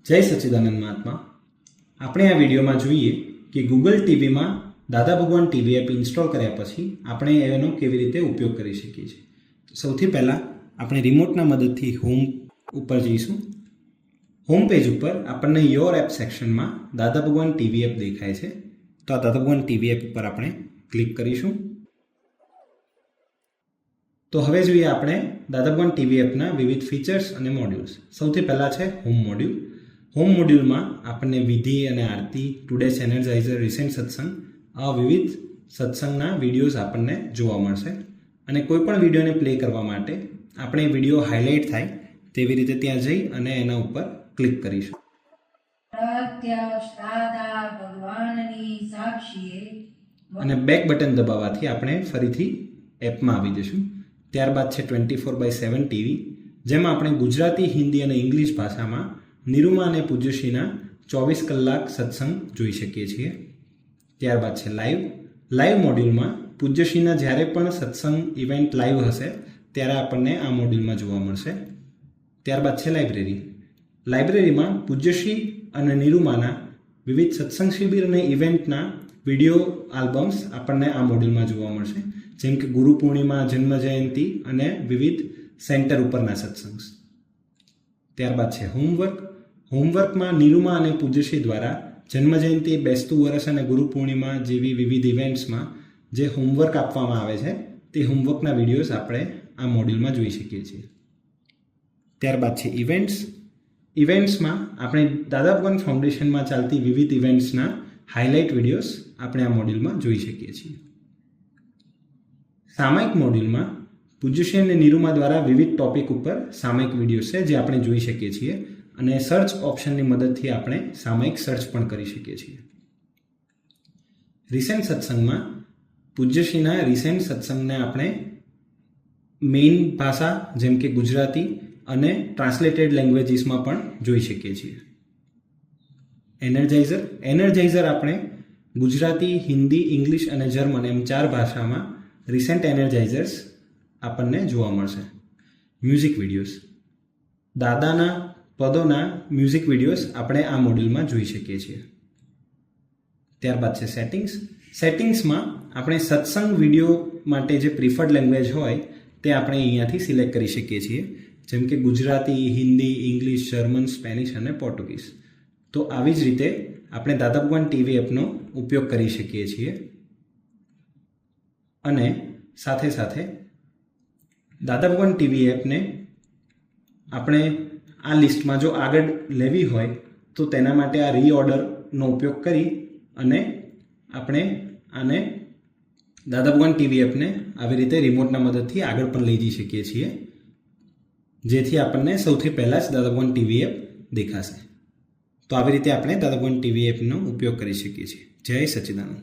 જય સચ્ચિદાનંદ મહાત્મા। આપણે આ વિડીયોમાં જોઈએ કે ગૂગલ ટીવીમાં દાદા ભગવાન ટીવી એપ ઇન્સ્ટોલ કર્યા પછી આપણે એનો કેવી રીતે ઉપયોગ કરી શકીએ છીએ। સૌથી પહેલાં આપણે રિમોટના મદદથી હોમ ઉપર જઈશું। હોમ પેજ ઉપર આપણને યોર એપ સેક્શનમાં દાદા ભગવાન ટીવી એપ દેખાય છે, તો આ દાદા ભગવાન ટીવી એપ ઉપર આપણે ક્લિક કરીશું। તો હવે જોઈએ આપણે દાદા ભગવાન ટીવી એપના વિવિધ ફીચર્સ અને મોડ્યુલ્સ। સૌથી પહેલાં છે હોમ મોડ્યુલ। હોમ મોડ્યુલમાં આપણને વિધિ અને આરતી, ટુડેસ એનર્જાઇઝર, રિસેન્ટ સત્સંગ, આ વિવિધ સત્સંગના વિડીયોઝ આપણને જોવા મળશે। અને કોઈપણ વિડીયોને પ્લે કરવા માટે આપણે વિડીયો હાઇલાઇટ થાય તેવી રીતે ત્યાં જઈ અને એના ઉપર ક્લિક કરીશું। અને બેક બટન દબાવવાથી આપણે ફરીથી એપમાં આવી જઈશું। ત્યારબાદ છે 24/7 ટીવી, જેમાં આપણે ગુજરાતી, હિન્દી અને ઇંગ્લિશ ભાષામાં નિરૂમા અને પૂજ્યશ્રીના 24 કલાક સત્સંગ જોઈ શકીએ છીએ। ત્યારબાદ છે લાઈવ મોડ્યુલમાં પૂજ્યશ્રીના જ્યારે પણ સત્સંગ ઇવેન્ટ લાઈવ હશે ત્યારે આપણને આ મોડ્યુલમાં જોવા મળશે। ત્યારબાદ છે લાઇબ્રેરીમાં પૂજ્યશ્રી અને નિરૂમાના વિવિધ સત્સંગ શિબિર અને ઇવેન્ટના વિડીયો આલ્બમ્સ આપણને આ મોડ્યુલમાં જોવા મળશે, જેમ કે ગુરુ પૂર્ણિમા, જન્મ જયંતિ અને વિવિધ સેન્ટર ઉપરના સત્સંગ। ત્યારબાદ છે હોમવર્કમાં નિરૂમા અને પૂજ્યશ્રી દ્વારા જન્મજયંતિ, બેસતું વરસ અને ગુરુ પૂર્ણિમા જેવી વિવિધ ઇવેન્ટ્સમાં જે હોમવર્ક આપવામાં આવે છે તે હોમવર્કના વિડીયોઝ આપણે આ મોડ્યુલમાં જોઈ શકીએ છીએ। ત્યારબાદ છે ઇવેન્ટ્સમાં આપણે દાદા ભગવાન ફાઉન્ડેશનમાં ચાલતી વિવિધ ઇવેન્ટ્સના હાઇલાઇટ વિડીયોઝ આપણે આ મોડ્યુલમાં જોઈ શકીએ છીએ। સામયિક મોડ્યુલમાં પૂજ્યશ્રી અને નિરૂમા દ્વારા વિવિધ ટોપિક ઉપર સામયિક વિડીયોઝ છે જે આપણે જોઈ શકીએ છીએ, અને સર્ચ ઓપ્શનની મદદથી આપણે સામયિક સર્ચ પણ કરી શકીએ છીએ। રિસેન્ટ સત્સંગમાં પૂજ્યશ્રીના રિસેન્ટ સત્સંગને આપણે મેઇન ભાષા જેમ કે ગુજરાતી અને ટ્રાન્સલેટેડ લેંગ્વેજીસમાં પણ જોઈ શકીએ છીએ। એનર્જાઇઝર આપણે ગુજરાતી, હિન્દી, ઇંગ્લિશ અને જર્મન એમ 4 ભાષામાં રિસેન્ટ એનર્જાઇઝર્સ આપણને જોવા મળશે। મ્યુઝિક વિડીયોઝ, દાદાના પદોના મ્યુઝિક વિડીયોઝ આપણે આ મોડ્યુલમાં જોઈ શકીએ છીએ। ત્યારબાદ છે સેટિંગ્સમાં આપણે સત્સંગ વિડીયો માટે જે પ્રિફર્ડ લેંગ્વેજ હોય તે આપણે અહીંયાથી સિલેક્ટ કરી શકીએ છીએ, જેમ કે Gujarati, Hindi, English, German, Spanish અને પોર્ટુગીઝ। તો આવી જ રીતે આપણે દાદા ભગવાન ટીવી એપનો ઉપયોગ કરી શકીએ છીએ। અને સાથે સાથે દાદા ભગવાન ટીવી એપને આપણે આ લિસ્ટમાં જો આગળ લેવી હોય તો તેના માટે આ રીઓર્ડરનો ઉપયોગ કરી અને આપણે આને દાદા ભગવાન ટીવી એપને આવી રીતે રિમોટના મદદથી આગળ પણ લઈ જઈ શકીએ છીએ, જેથી આપણને સૌથી પહેલાં જ દાદા ભગવાન ટીવી એપ દેખાશે। તો આવી રીતે આપણે દાદા ભગવાન ટીવી એપનો ઉપયોગ કરી શકીએ છીએ। જય સચ્ચિદાનંદ।